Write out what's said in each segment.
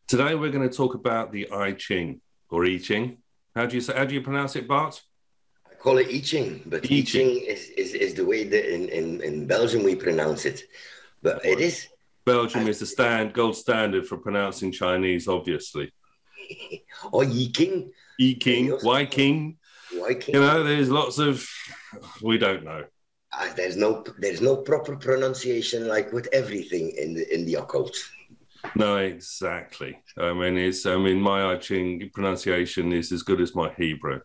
Today we're going to talk about the I Ching or I Ching. How do you pronounce it, Bart? I call it I Ching, but I Ching is the way that in Belgium we pronounce it. But it is. Belgium is the gold standard for pronouncing Chinese, obviously. Or I Ching. I Ching, Y King. Y King. You know, there's lots of, we don't know. There's no proper pronunciation like with everything in the occult. No, exactly. I mean, my I Ching pronunciation is as good as my Hebrew,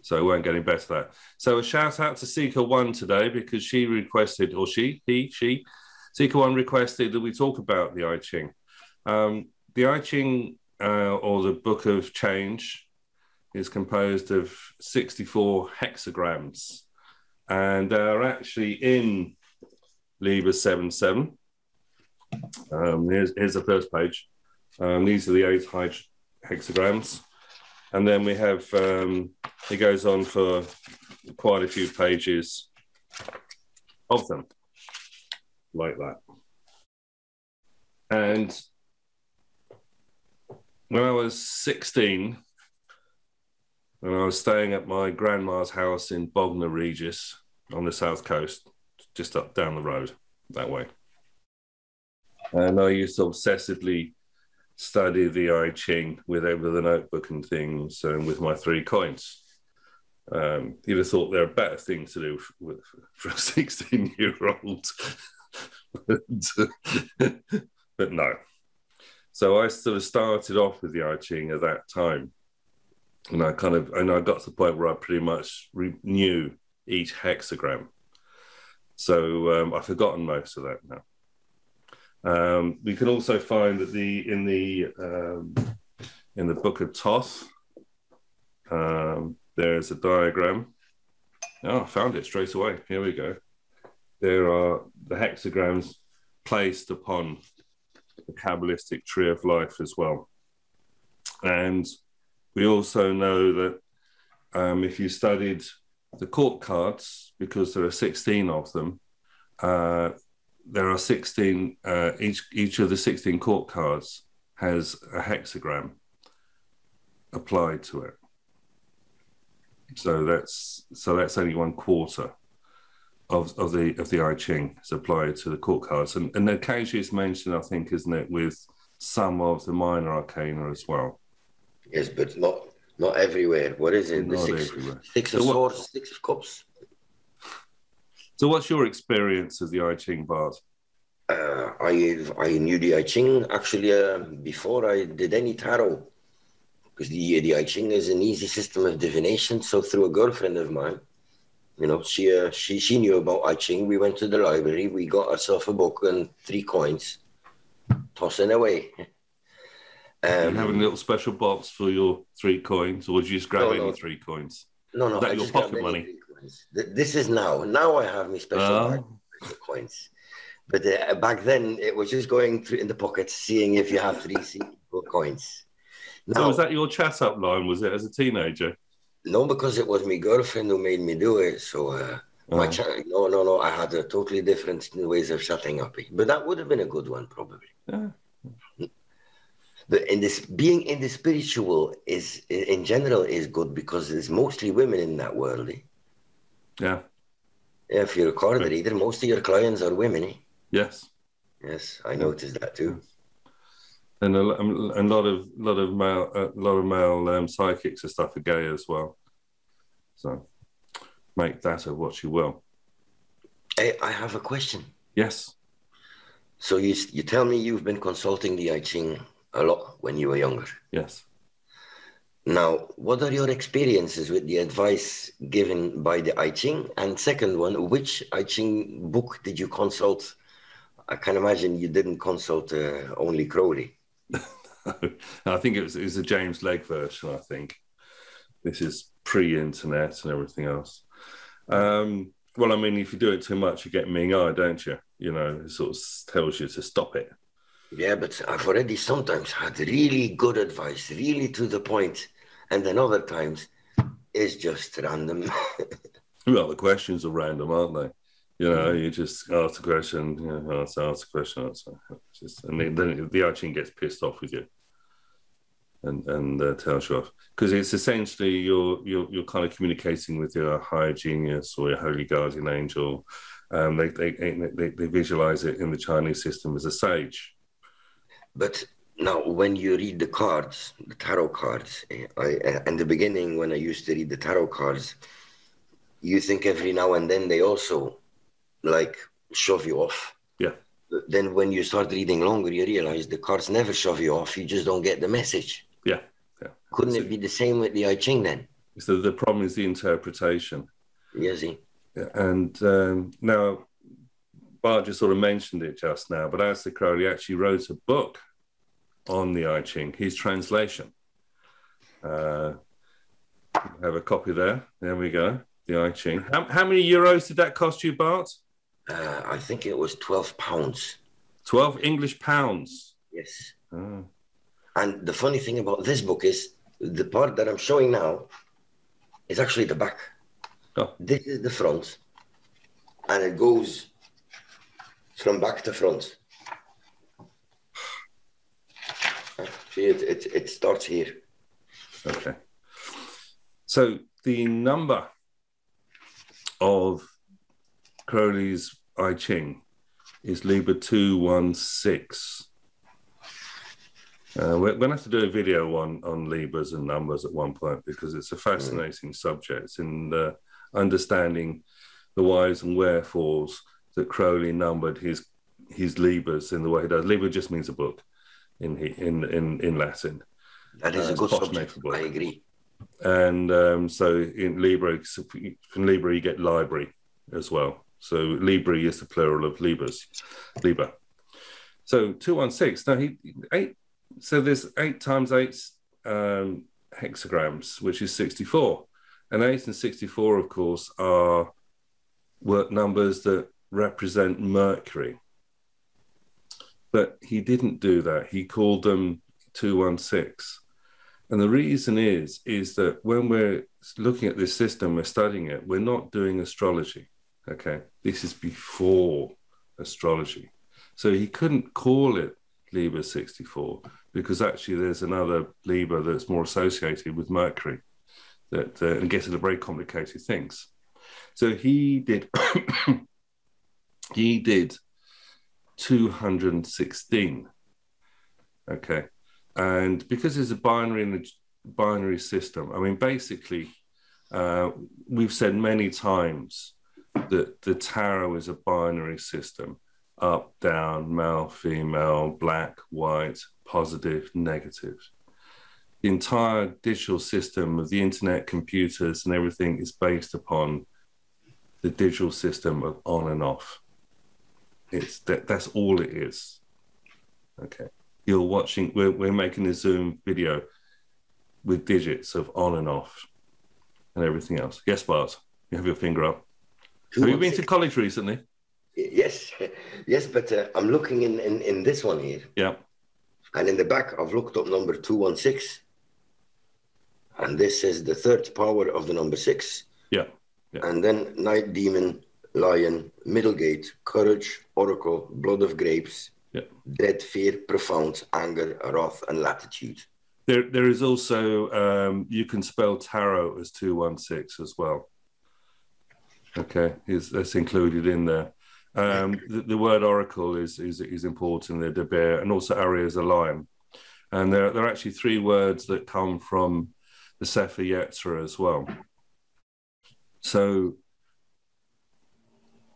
so it won't get any better than that. So a shout out to Seeker One today because she requested, or she, Seeker One requested that we talk about the I Ching. The I Ching, or the Book of Change, is composed of 64 hexagrams, and they're actually in Liber 7-7. Here's the first page. These are the 8 hexagrams. And then we have, it goes on for quite a few pages of them, like that. And when I was 16, and I was staying at my grandma's house in Bognor Regis on the south coast, just up down the road that way. And I used to obsessively study the I Ching with a notebook and things, and with my 3 coins. You'd have thought there are better things to do for a 16-year-old, but no. So I sort of started off with the I Ching at that time, and I got to the point where I pretty much knew each hexagram. So I've forgotten most of that now. We can also find that in the Book of Thoth, there's a diagram. Oh, I found it straight away. Here we go. There are the hexagrams placed upon the Kabbalistic tree of life as well. And we also know that if you studied the court cards, because there are 16 of them, there are 16, each of the 16 court cards has a hexagram applied to it. So that's only 1/4 of the I Ching is applied to the court cards. And occasionally it's mentioned, I think, isn't it, with some of the minor arcana as well. Yes, but not everywhere. What is it? Not everywhere. 6 of swords, 6 of cups. So what's your experience of the I Ching, Bart? I knew the I Ching actually before I did any tarot, because the I Ching is an easy system of divination. So through a girlfriend of mine, you know, she knew about I Ching. We went to the library, we got ourselves a book and 3 coins, tossing away. You have a little special box for your 3 coins, or would you just grab any 3 coins? No. Is that your pocket money? This is now. Now I have my special bag of coins. But back then, it was just going through in the pockets, seeing if you have 3 single coins. Now, so was that your chat-up line, was it, as a teenager? No, because it was my girlfriend who made me do it. So no, I had a totally different ways of shutting up. But that would have been a good one, probably. Yeah. But being in the spiritual is, in general, is good because there's mostly women in that world. Yeah. Yeah, if you're a card reader, most of your clients are women. Yes. Yes, I noticed that too. And a lot of male psychics and stuff are gay as well. So make that of what you will. Hey, I have a question. Yes. So you tell me you've been consulting the I Ching a lot when you were younger. Yes. Now, what are your experiences with the advice given by the I Ching? And second one, which I Ching book did you consult? I can imagine you didn't consult only Crowley. I think it was a James Legge version, I think. This is pre-internet and everything else. Well, I mean, if you do it too much, you get Ming-I, don't you? You know, it sort of tells you to stop it. Yeah, but I've already sometimes had really good advice, really to the point, and then other times it's just random. Well, the questions are random, aren't they? You know, you just ask the question, ask the question, answer. And then the I Ching gets pissed off with you. and tells you off, because it's essentially you're kind of communicating with your higher genius or your holy guardian angel. They visualize it in the Chinese system as a sage. But now, when you read the cards, the tarot cards, in the beginning, when I used to read the tarot cards, you think every now and then they also like shove you off. Yeah. But then when you start reading longer, you realize the cards never shove you off. You just don't get the message. Yeah. Couldn't it be the same with the I Ching then? So the problem is the interpretation. Yes. And now, Bart just sort of mentioned it just now, but Aleister Crowley actually wrote a book on the I Ching, his translation. I have a copy there. There we go, the I Ching. How many euros did that cost you, Bart? I think it was £12. 12 English pounds? Yes. Oh. And the funny thing about this book is the part that I'm showing now is actually the back. Oh. This is the front, and it goes from back to front. See, it starts here. Okay. So the number of Crowley's I Ching is Liber 216. We're going to have to do a video on Libras and numbers at one point, because it's a fascinating subject in understanding the whys and wherefores that Crowley numbered his Libras in the way he does. Liber just means a book in Latin. That is a good subject. I agree. And so in Libra, from Libra you get library as well. So Libri is the plural of Libras, Liber. So 216. Now so there's 8 times 8 hexagrams, which is 64. And 8 and 64, of course, are numbers that represent Mercury. But he didn't do that. He called them 216. And the reason is that when we're looking at this system, we're studying it, we're not doing astrology, okay? This is before astrology. So he couldn't call it Liber 64, because actually there's another Liber that's more associated with Mercury that and gets into very complicated things. So he did 216, okay? And because there's a binary in the binary system, I mean, basically, we've said many times that the tarot is a binary system: up, down, male, female, black, white, positive, negative. The entire digital system of the internet, computers, and everything is based upon the digital system of on and off. That's all it is. Okay. You're watching, we're making a Zoom video with digits of on and off and everything else. Yes, Bart, you have your finger up. Have you been to college recently? Yes, but I'm looking in this one here. Yeah. And in the back, I've looked up number 216. And this is the third power of the number 6. Yeah. And then Night Demon, Lion, Middle Gate, Courage, Oracle, Blood of Grapes, Dread, Fear, Profound, Anger, Wrath, and Latitude. There is also, you can spell tarot as 216 as well. Okay, that's included in there. The word oracle is important. The De Bear, and also Ari is a lion. And there are actually 3 words that come from the Sefer Yetzirah as well. So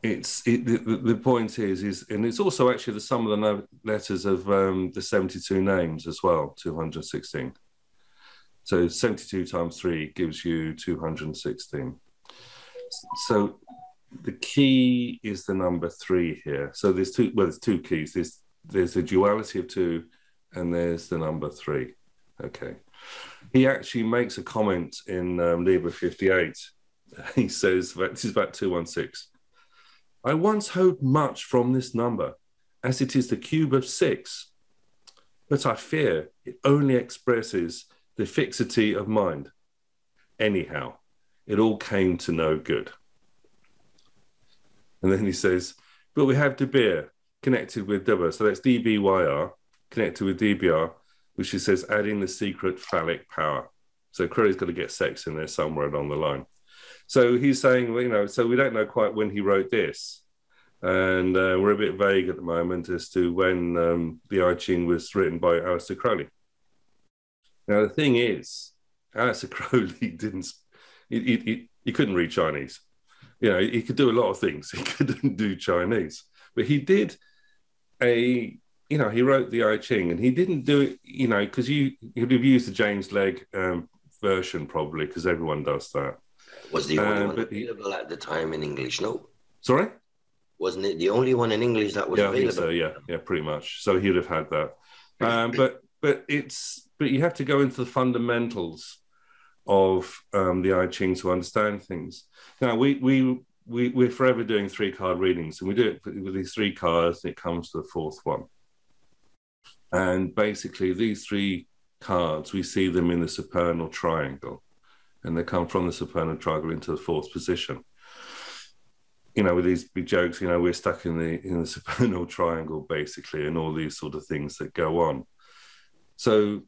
the point is, and it's also actually the sum of the letters of the 72 names as well, 216. So 72 times 3 gives you 216. So the key is the number 3 here. So there's two keys. There's the duality of 2, and there's the number 3. Okay. He actually makes a comment in Liber 58. He says, this is about 216. I once hoped much from this number, as it is the cube of 6, but I fear it only expresses the fixity of mind. Anyhow, it all came to no good. And then he says, but we have De Beer connected with Dubber. So that's DBYR connected with DBR. which he says adding the secret phallic power. So Crowley's got to get sex in there somewhere along the line. So he's saying, well, you know, so we don't know quite when he wrote this. And we're a bit vague at the moment as to when the I Ching was written by Aleister Crowley. Now, the thing is, Aleister Crowley didn't, he couldn't read Chinese. You know, he could do a lot of things. He couldn't do Chinese. But he did he wrote the I Ching, and he didn't do it, you know, because he would have used the James Legge version probably, because everyone does that. Was the only one available at the time in English? No. Sorry? Wasn't it the only one in English that was available? I think so, yeah, pretty much. So he would have had that. But you have to go into the fundamentals of the I Ching to understand things. Now, we're forever doing 3-card readings, and we do it with these 3 cards, and it comes to the 4th one. And basically, these 3 cards, we see them in the Supernal Triangle, and they come from the Supernal Triangle into the 4th position. You know, with these big jokes, you know, we're stuck in the Supernal Triangle, basically, and all these sort of things that go on. So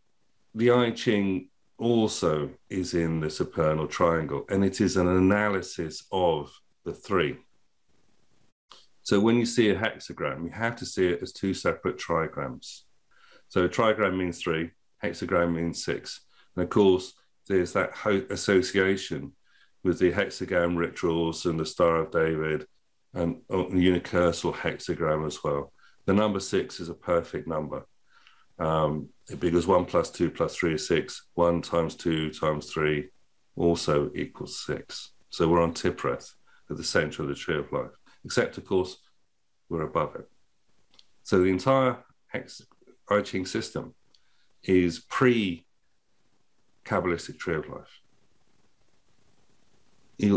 the I Ching also is in the Supernal Triangle, and it is an analysis of the 3. So when you see a hexagram, you have to see it as 2 separate trigrams. So a trigram means 3, hexagram means 6. And of course, there's that association with the hexagram rituals and the Star of David and the unicursal hexagram as well. The number 6 is a perfect number because 1 + 2 + 3 is 6. 1 × 2 × 3 also equals 6. So we're on Tiphreth at the center of the tree of life, except, of course, we're above it. So the entire I Ching system is pre-Kabbalistic tree of life,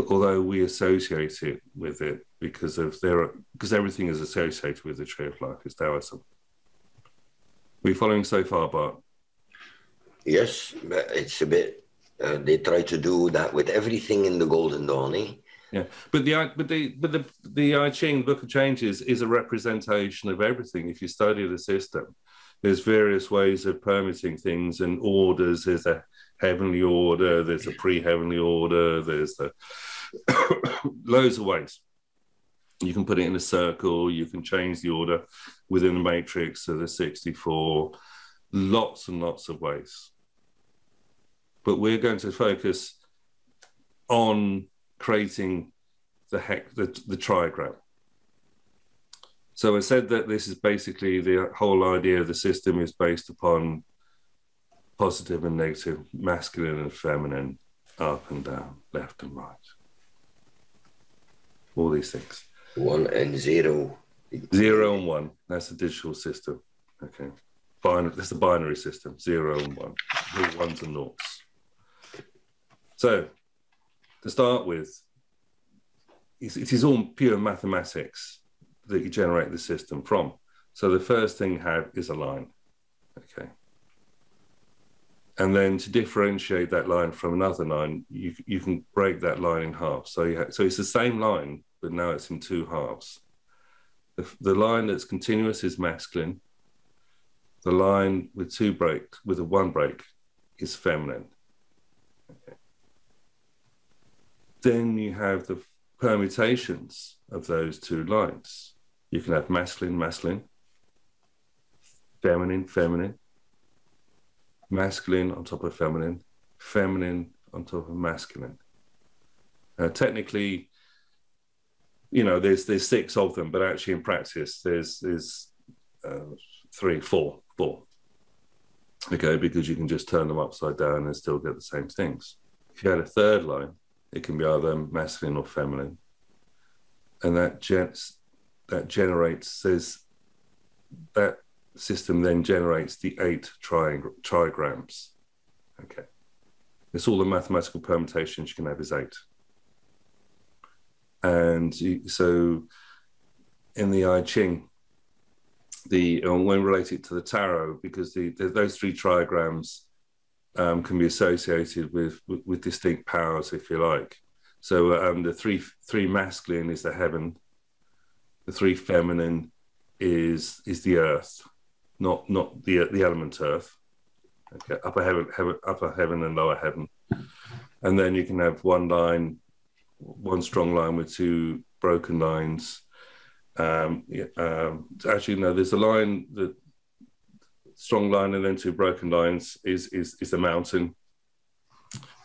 although we associate it with it because everything is associated with the tree of life. It's Taoism. Are we following so far, Bart? Yes, but it's a bit. They try to do that with everything in the Golden Dawn, eh? Yeah, but the I Ching Book of Changes is a representation of everything. If you study the system, there's various ways of permitting things and orders. There's a heavenly order, there's a pre-heavenly order, there's loads of ways. You can put it in a circle, you can change the order within the matrix of the 64, lots and lots of ways. But we're going to focus on creating the trigram. So I said that this is basically the whole idea of the system is based upon positive and negative, masculine and feminine, up and down, left and right. All these things. 1 and 0. 0 and 1. That's the digital system. Okay. That's the binary system. 0 and 1. All ones and noughts. So, to start with, it is all pure mathematics that you generate the system from. So the first thing you have is a line. Okay. And then to differentiate that line from another line, you can break that line in half. So it's the same line, but now it's in 2 halves. The line that's continuous is masculine. The line with 2 breaks, with a 1 break, is feminine. Okay. Then you have the permutations of those 2 lines. You can have masculine, masculine, feminine, feminine, masculine on top of feminine, feminine on top of masculine. Technically, you know, there's 6 of them, but actually in practice, there's 3, 4. Okay, because you can just turn them upside down and still get the same things. If you had a 3rd line, it can be either masculine or feminine, and that system then generates the 8 trigrams. Okay, it's all the mathematical permutations you can have is 8. And so in the I Ching, when related to the tarot, because those 3 trigrams can be associated with distinct powers, if you like. So the 3 masculine is the heaven, the 3 feminine is the earth, not the element earth, Okay, upper heaven and lower heaven. And then you can have one line, one strong line with two broken lines. Actually, no, there's a line, the strong line and then two broken lines is the mountain,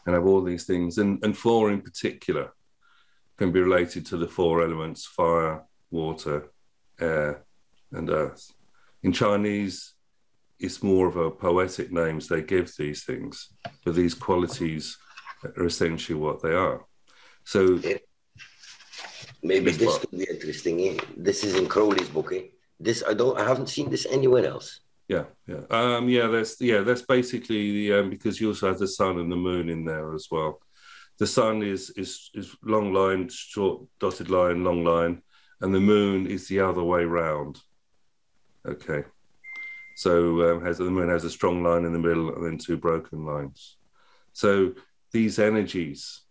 and have all these things. And four in particular can be related to the four elements: fire, water, air, and earth. In Chinese, it's more of a poetic names they give these things, but these qualities are essentially what they are. So maybe this could be interesting. Eh? This is in Crowley's book. Eh? This I haven't seen this anywhere else. That's basically the because you also have the sun and the moon in there as well. The sun is long line, short dotted line, long line, and the moon is the other way round. Okay, so the moon has a strong line in the middle and then two broken lines. So these energies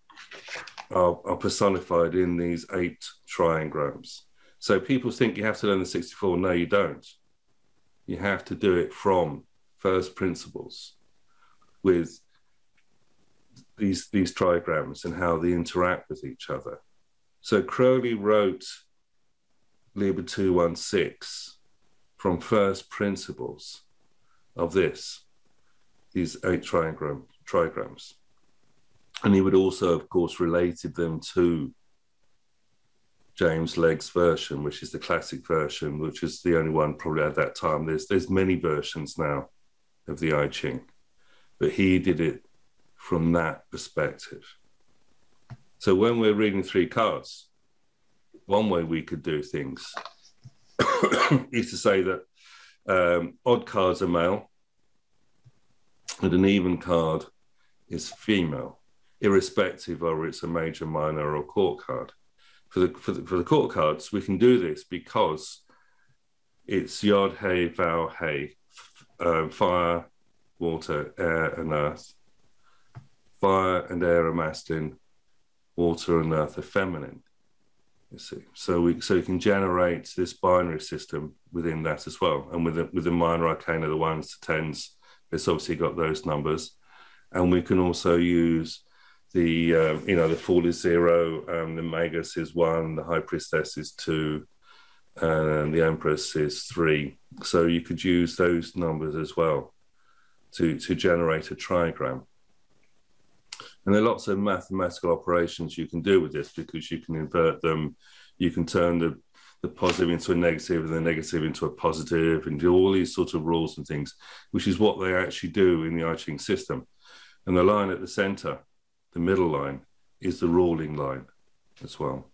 are personified in these 8 trigrams. So people think you have to learn the 64. No, you don't. You have to do it from first principles with these trigrams and how they interact with each other. So Crowley wrote Liber 216 from first principles of these 8 trigrams. And he would also, of course, related them to James Legge's version, which is the classic version, which is the only one probably at that time. There's many versions now of the I Ching, but he did it from that perspective. So when we're reading 3 cards, one way we could do things is to say that odd cards are male and an even card is female, irrespective of whether it's a major, minor, or court card. For the court cards, we can do this because it's Yod, Hey, Vow, Hey, fire, water, air, and earth. Fire and air are masculine, water and earth are feminine. You see, so we can generate this binary system within that as well. And with the minor arcana, the 1s to 10s, it's obviously got those numbers, and we can also use the Fool is 0, the Magus is 1, the High Priestess is 2, and the Empress is 3. So you could use those numbers as well to generate a trigram. And there are lots of mathematical operations you can do with this, because you can invert them, you can turn the positive into a negative and the negative into a positive, and do all these sorts of rules and things, which is what they actually do in the I Ching system. And the line at the center, the middle line, is the ruling line as well.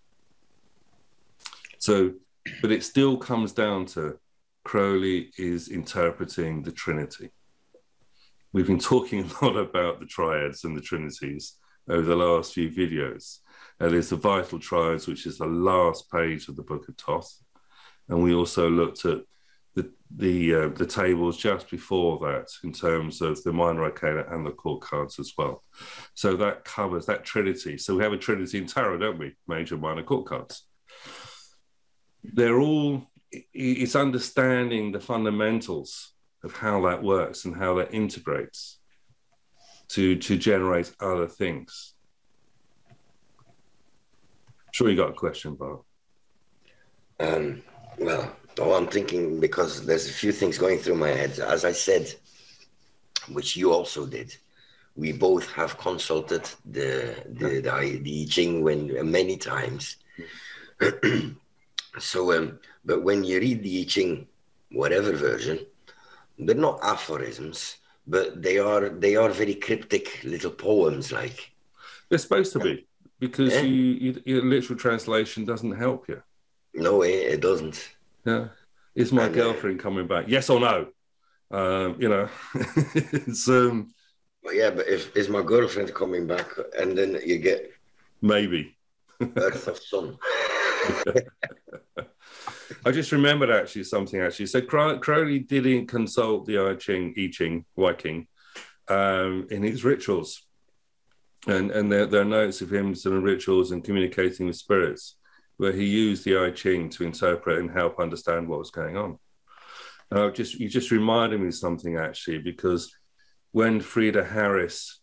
So, but it still comes down to Crowley is interpreting the Trinity. We've been talking a lot about the Triads and the Trinities over the last few videos. There's the Vital Triads, which is the last page of the Book of Thoth. And we also looked at the tables just before that in terms of the minor arcana and the court cards as well. So that covers that Trinity. So we have a Trinity in Tarot, don't we? Major, minor, court cards. It's understanding the fundamentals of how that works and how that integrates to generate other things. Sure, you got a question, Bart? I'm thinking, because there's a few things going through my head. As I said, which you also did, we both have consulted the I Ching many times. So, but when you read the I Ching, whatever version, they're not aphorisms, but they are very cryptic little poems, like. They're supposed to be, because your literal translation doesn't help you. No, it doesn't. Yeah. Is my girlfriend coming back? Yes or no? It's But is my girlfriend coming back? And then you get maybe Earth of Sun. I just remembered something. So Crowley didn't consult the I Ching, in his rituals, and there are notes of him sort of rituals and communicating with spirits, where he used the I Ching to interpret and help understand what was going on. You just reminded me of something, actually, because when Frieda Harris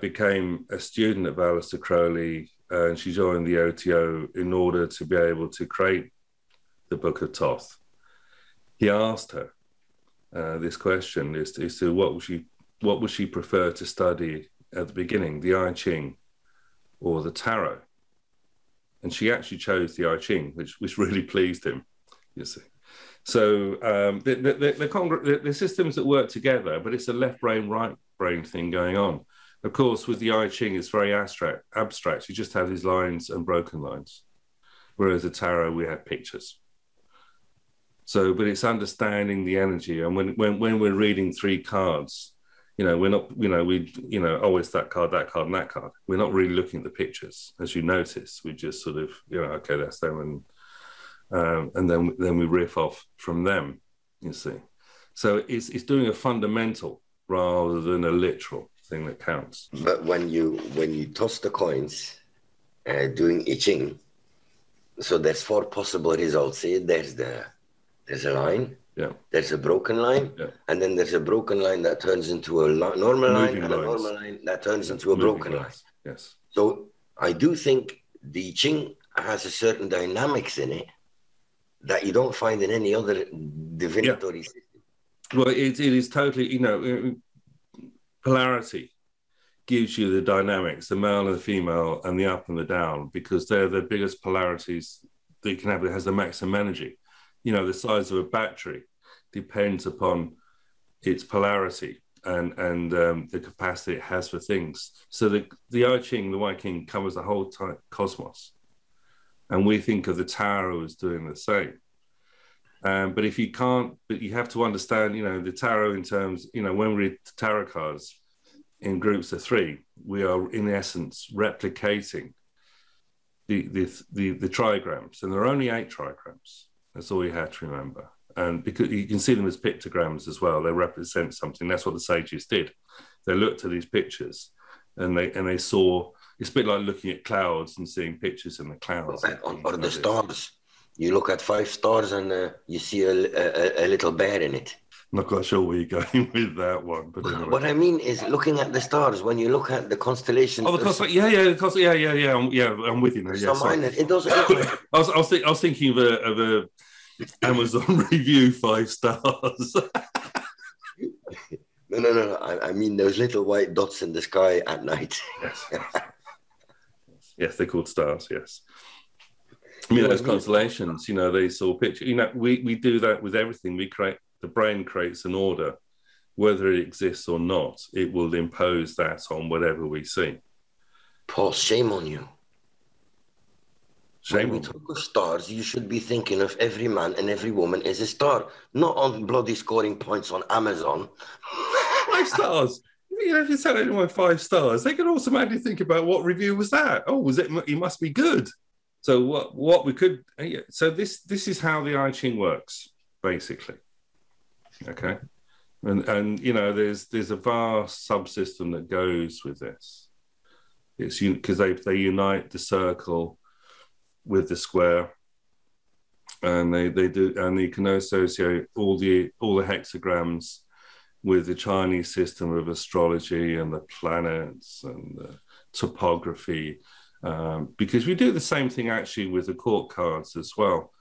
became a student of Aleister Crowley, and she joined the OTO in order to be able to create the Book of Thoth, he asked her this question as to what would she prefer to study at the beginning, the I Ching or the Tarot? And she actually chose the I Ching, which really pleased him, you see. So the systems that work together, but it's a left brain, right brain thing going on. Of course, with the I Ching, it's very abstract. You just have these lines and broken lines. Whereas the tarot, we have pictures. So, but it's understanding the energy. And when we're reading three cards, we're not, oh, it's that card, and that card. We're not really looking at the pictures, as you notice. We just sort of, okay, that's them. And then we riff off from them, you see. So it's doing a fundamental rather than a literal thing that counts. But when you toss the coins, doing I Ching, so there's 4 possible results. See, there's a line, there's a broken line, and then there's a broken line that turns into a normal line, and a normal line that turns into a broken line. Yes. So I do think the I Ching has a certain dynamics in it that you don't find in any other divinatory system. Well, it is totally, polarity gives you the dynamics, the male and the female, and the up and the down, because they're the biggest polarities that you can have. It has the maximum energy. The size of a battery depends upon its polarity and the capacity it has for things. So the I Ching, the White King, covers the whole cosmos. And we think of the tarot as doing the same. But if you can't, but you have to understand, the tarot in terms, when we read tarot cards in groups of 3, we are in essence replicating the trigrams, and there are only 8 trigrams. That's all you have to remember. And because you can see them as pictograms as well, they represent something. That's what the sages did. They looked at these pictures and they saw. It's a bit like looking at clouds and seeing pictures in the clouds. Or the stars. You look at 5 stars and you see a little bear in it. I'm not quite sure where you're going with that one. But anyway. What I mean is looking at the stars, when you look at the constellations. Oh, the constellation. Yeah. I'm with you now. Yeah, it doesn't look like... I was thinking of a Amazon review 5 stars. No. I mean those little white dots in the sky at night. Yes, they're called stars. Yes. I mean, those constellations, they saw pictures. We do that with everything. The brain creates an order. Whether it exists or not, it will impose that on whatever we see. Paul, shame on you. When we talk of stars, you should be thinking of every man and every woman as a star, not on bloody scoring points on Amazon. 5 stars. If you tell anyone 5 stars, they can automatically think about what review was that. Oh, was it? It must be good. So what we could. So this is how the I Ching works, basically. Okay, and there's a vast subsystem that goes with this. It's because they unite the circle with the square, and they do, and you can associate all the hexagrams with the Chinese system of astrology and the planets and the topography, because we do the same thing actually with the court cards as well,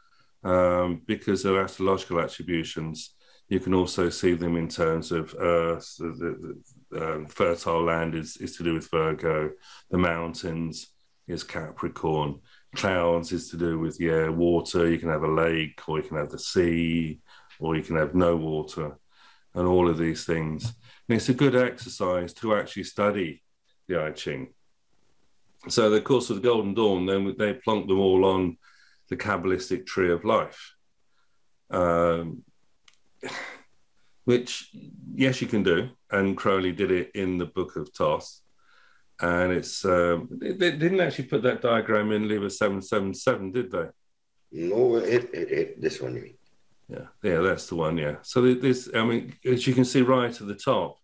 because of astrological attributions. You can also see them in terms of Earth. The fertile land is to do with Virgo. The mountains is Capricorn. Clouds is to do with water. You can have a lake, or you can have the sea, or you can have no water, and all of these things. And it's a good exercise to actually study the I Ching. So the course of the Golden Dawn, then they plonk them all on the Kabbalistic tree of life, which, yes, you can do. And Crowley did it in the Book of Thoth. And it's they didn't actually put that diagram in Liber 777, did they? No, this one, you mean? Yeah, that's the one. Yeah. So this, as you can see right at the top,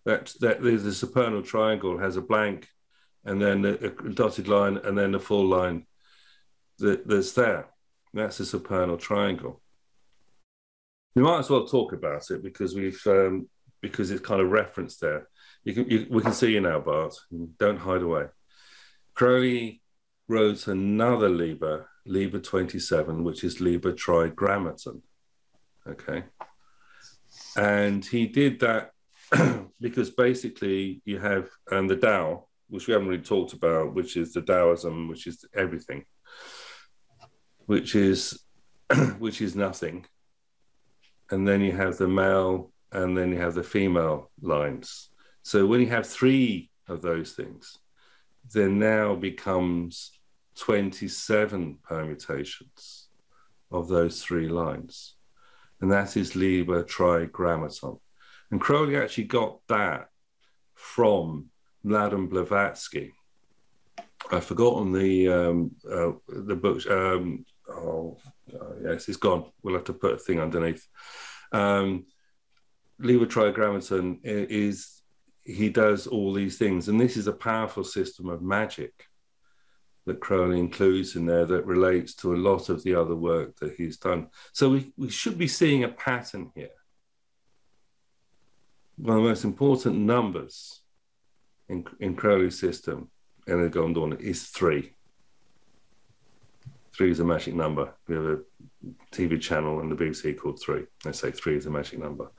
that there's the Supernal Triangle has a blank, and then a dotted line, and then a full line. That's there. That's the Supernal Triangle. We might as well talk about it because we've because it's kind of referenced there. We can see you now, Bart. Don't hide away. Crowley wrote another Liber 27, which is Liber Trigrammaton. Okay. And he did that because basically you have the Tao, which we haven't really talked about, which is the Taoism, which is everything, which is nothing. And then you have the male, and then you have the female lines. So when you have three of those things, there now becomes 27 permutations of those three lines. And that is Liber Trigrammaton. And Crowley actually got that from Madame Blavatsky. I've forgotten the book. Yes, it's gone. We'll have to put a thing underneath. Liber Trigrammaton he does all these things, and this is a powerful system of magic that Crowley includes in there that relates to a lot of the other work that he's done. So we should be seeing a pattern here. One of the most important numbers in Crowley's system, and they've gone on, is 3. 3 is a magic number. We have a TV channel on the BBC called 3. They say 3 is a magic number.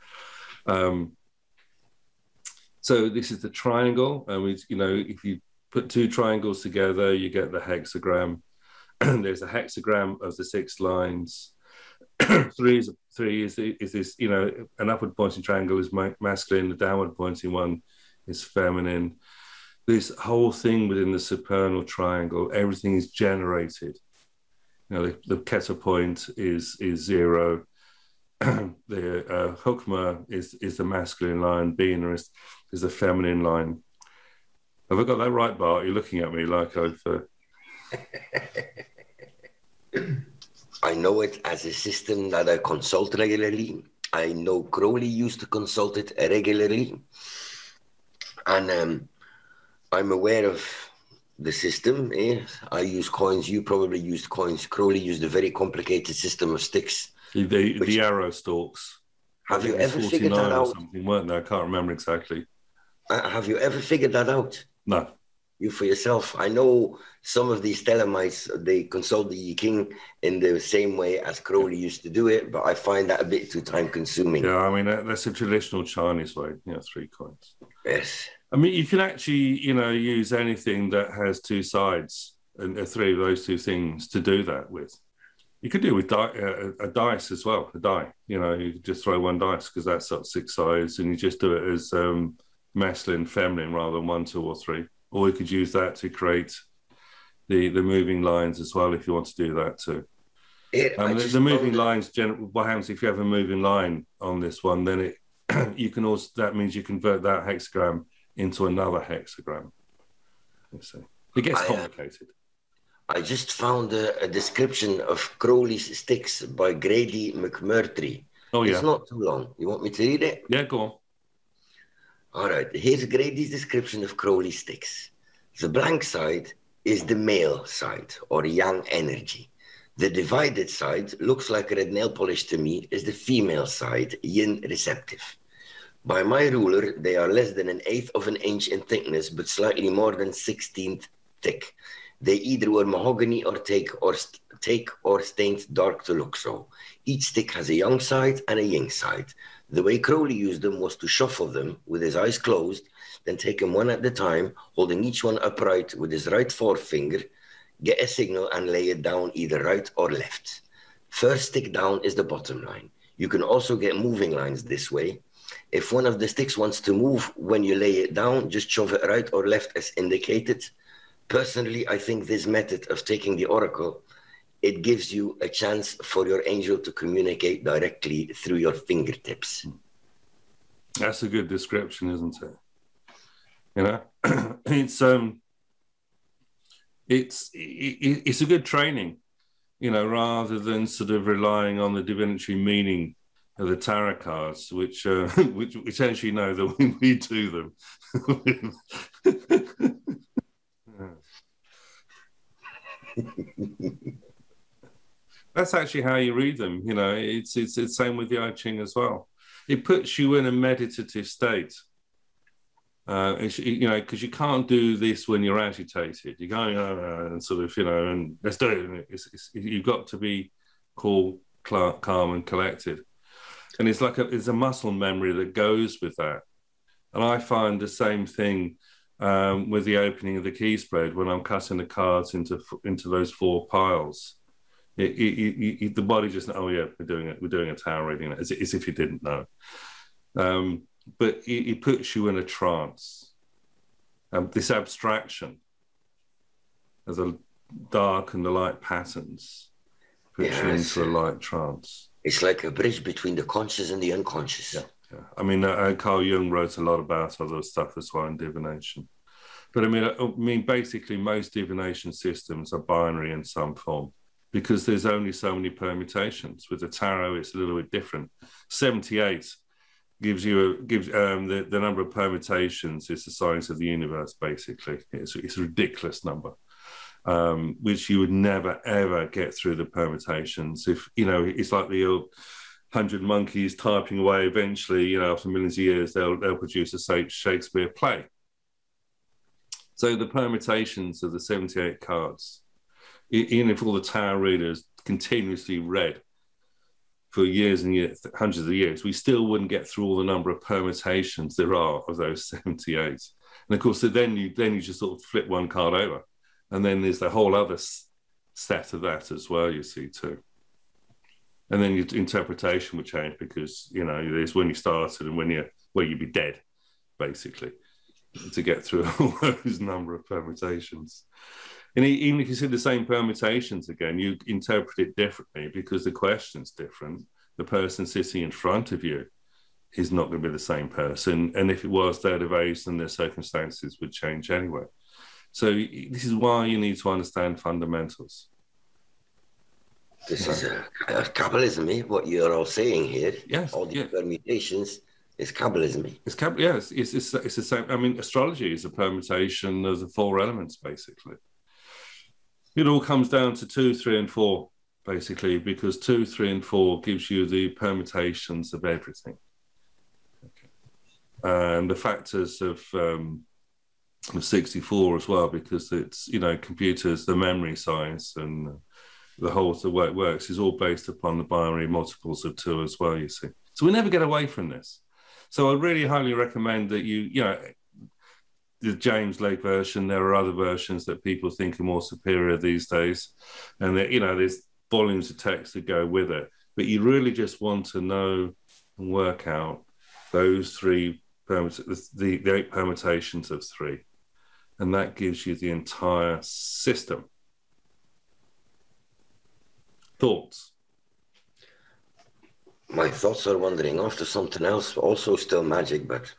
So this is the triangle, and if you put 2 triangles together, you get the hexagram. There's a hexagram of the 6 lines. 3 is this, an upward pointing triangle is masculine, the downward pointing one is feminine. This whole thing within the supernal triangle, everything is generated. The Kether point is 0. The Chokmah is the masculine line, Binah is the feminine line. Have I got that right, Bart? You're looking at me like I've... I know it as a system that I consult regularly. I know Crowley used to consult it regularly. And I'm aware of the system. I use coins. You probably used coins. Crowley used a very complicated system of sticks. The arrow stalks. Have you ever figured that out? Something, weren't they? I can't remember exactly. Have you ever figured that out? No. You for yourself. I know some of these Thelemites, they consult the I Ching in the same way as Crowley used to do it, but I find that a bit too time consuming. Yeah, I mean, that's a traditional Chinese way, 3 coins. Yes. I mean, you can actually, use anything that has 2 sides and 3 of those 2 things to do that with. You could do it with a dice as well, a die. You just throw 1 dice because that's got 6 sides, and you just do it as masculine, feminine rather than 1, 2, or 3. Or you could use that to create the moving lines as well if you want to do that too. The moving lines, what happens if you have a moving line on this one, then that means you convert that hexagram into another hexagram. It gets complicated. I just found a description of Crowley's sticks by Grady McMurtry. Oh, yeah. It's not too long. You want me to read it? Yeah, go on. All right. Here's Grady's description of Crowley's sticks. The blank side is the male side, or yang energy. The divided side looks like red nail polish to me, is the female side, yin receptive. By my ruler, they are less than 1/8 of an inch in thickness, but slightly more than 1/16 thick. They either were mahogany or take or stained dark to look so. Each stick has a yang side and a yin side. The way Crowley used them was to shuffle them with his eyes closed, then take them one at a time, holding each one upright with his right forefinger, get a signal and lay it down either right or left. First stick down is the bottom line. You can also get moving lines this way. If one of the sticks wants to move when you lay it down, just shove it right or left as indicated. Personally, I think this method of taking the oracle, it gives you a chance for your angel to communicate directly through your fingertips. That's a good description, isn't it? It's a good training, rather than sort of relying on the divinatory meaning of the tarot cards, which actually know that we do them. That's actually how you read them. It's the same with the I Ching as well. it puts you in a meditative state. You know, because you can't do this when you're agitated. You're going and sort of, you know, and let's do it. You've got to be cool, calm, and collected. And it's like it's a muscle memory that goes with that. And I find the same thing with the opening of the key spread when I'm cutting the cards into those 4 piles. The body just, oh yeah, we're doing a tarot reading, as if you didn't know. But it puts you in a trance. This abstraction of the dark and the light patterns puts you into a light trance. It's like a bridge between the conscious and the unconscious. Yeah. I mean, Carl Jung wrote a lot about other stuff as well in divination. But I mean, basically, most divination systems are binary in some form because there's only so many permutations. With the tarot, it's a little bit different. 78 gives the number of permutations is the size of the universe, basically. It's a ridiculous number, which you would never, ever get through the permutations. If, you know, it's like the old 100 monkeys typing away. Eventually, you know, after millions of years, they'll produce a Shakespeare play. So the permutations of the 78 cards, even if all the tarot readers continuously read for years and years, hundreds of years, we still wouldn't get through all the number of permutations there are of those 78. And of course, then you just sort of flip one card over, and then there's the whole other set of that as well, you see, too. And then your interpretation would change because, you know, there's when you started and you'd be dead, basically, to get through all those number of permutations. And even if you see the same permutations again, you interpret it differently because the question's different. The person sitting in front of you is not going to be the same person. And if it was, their age, then their circumstances would change anyway. So this is why you need to understand fundamentals. This is Kabbalism, eh? What you're all saying here. Yes. All the permutations is Kabbalism. It's the same. I mean, astrology is a permutation of the 4 elements, basically. It all comes down to 2, 3, and 4, basically, because 2, 3, and 4 gives you the permutations of everything. Okay. And the factors of 64 as well, because it's, you know, computers, the memory size and the way it works is all based upon the binary multiples of 2 as well, you see. So we never get away from this. So I really highly recommend that you know, the James Legge version, there are other versions that people think are more superior these days. And, you know, there's volumes of text that go with it. But you really just want to know and work out those 3, the 8 permutations of 3. And that gives you the entire system. Thoughts? My thoughts are wandering off to something else, also still magic, but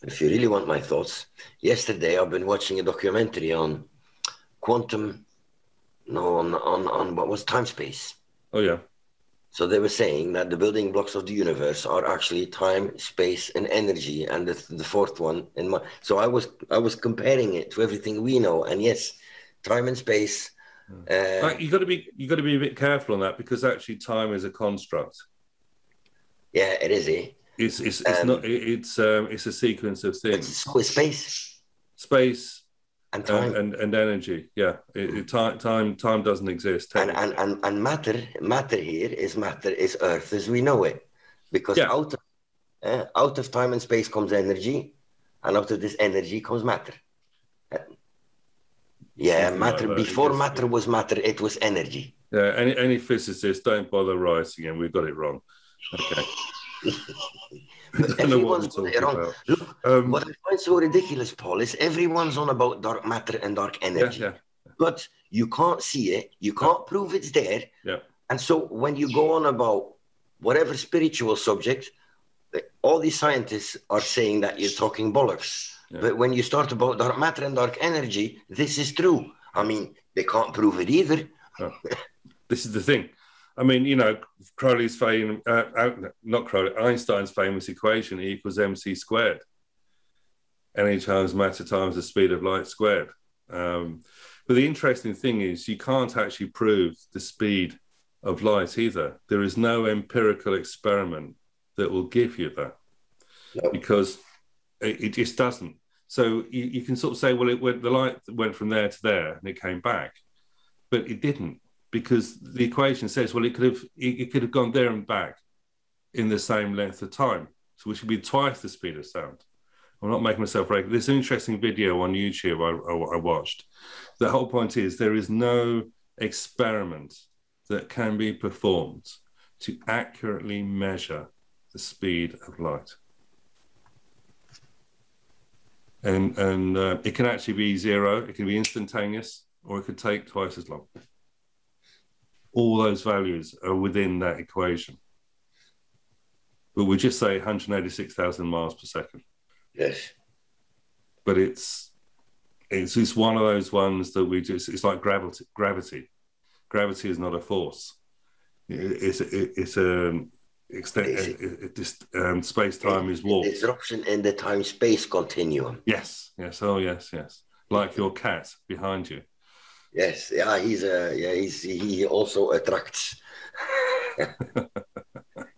if you really want my thoughts, yesterday I've been watching a documentary on on what was time-space. Oh, yeah. So they were saying that the building blocks of the universe are actually time, space, and energy, and the 4th one. So I was comparing it to everything we know, and yes, time and space. You got to be a bit careful on that because actually time is a construct. Yeah, it is. It's not. It's a sequence of things. So is space, and time, and energy. Yeah, time doesn't exist. And matter here is Earth as we know it, because out of time and space comes energy, and out of this energy comes matter. Matter. Like before matter was matter, it was energy. Yeah. Any physicists, don't bother writing, and we've got it wrong. Okay. But everyone's got it wrong. Look, what I find so ridiculous, Paul, is everyone's on about dark matter and dark energy. Yeah. But you can't see it, you can't prove it's there. Yeah. And so when you go on about whatever spiritual subject, all these scientists are saying that you're talking bollocks. Yeah. But when you start about dark matter and dark energy, this is true. I mean, they can't prove it either. Oh. This is the thing. I mean, you know, Crowley's Einstein's famous equation, E equals mc squared. Energy times matter times the speed of light squared. But the interesting thing is you can't actually prove the speed of light either. There is no empirical experiment that will give you that, because it just doesn't. So you can sort of say, well, the light went from there to there and it came back, but it didn't, because the equation says, well, it could have gone there and back in the same length of time, so which would be twice the speed of sound. I'm not making myself right. There's an interesting video on YouTube I watched. The whole point is there is no experiment that can be performed to accurately measure the speed of light. And it can actually be zero, it can be instantaneous, or it could take twice as long. All those values are within that equation. But we just say 186,000 miles per second. Yes. But it's just one of those ones that it's like gravity. Gravity is not a force. Space-time is warped. Disruption in the time-space continuum. Yes. Oh, yes. Like your cat behind you. Yes. Yeah. He also attracts.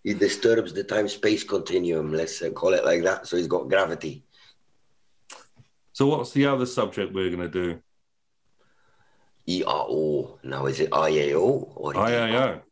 He disturbs the time-space continuum. Let's call it like that. So he's got gravity. So what's the other subject we're going to do? ERO. Now, is it IAO or IAO?